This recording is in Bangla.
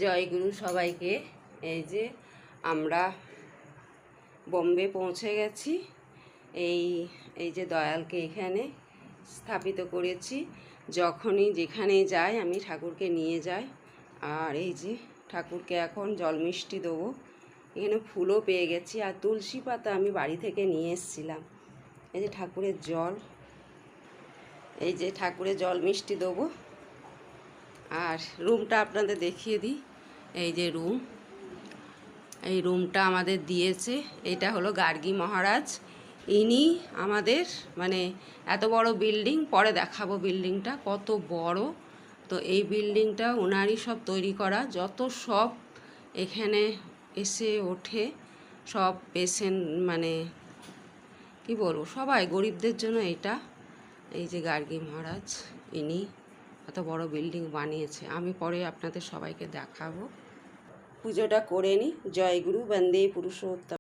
জয়গুরু সবাইকে। এই যে আমরা বোম্বে পৌঁছে গেছি। এই এই যে দয়ালকে এখানে স্থাপিত করেছি। যখনই যেখানে যাই আমি ঠাকুরকে নিয়ে যাই। আর এই যে ঠাকুরকে এখন জল মিষ্টি দেবো। এখানে ফুলও পেয়ে গেছি, আর তুলসী পাতা আমি বাড়ি থেকে নিয়ে এসেছিলাম। এই যে ঠাকুরের জল, এই যে ঠাকুরের জল মিষ্টি দেবো। আর রুমটা আপনাদের দেখিয়ে দিই। এই যে রুম, এই রুমটা আমাদের দিয়েছে। এটা হলো গার্গী মহারাজ। ইনি আমাদের মানে এত বড় বিল্ডিং, পরে দেখাবো বিল্ডিংটা কত বড়। তো এই বিল্ডিংটা ওনারই সব তৈরি করা। যত সব এখানে এসে ওঠে, সব পেশেন্ট মানে কি বলবো, সবাই গরিবদের জন্য এটা। এই যে গার্গী মহারাজ, ইনি এত বড় বিল্ডিং বানিয়েছে। আমি পরে আপনাদের সবাইকে দেখাবো। পুজোটা করে নিই। জয়গুরু, বন্দে পুরুষোত্তম।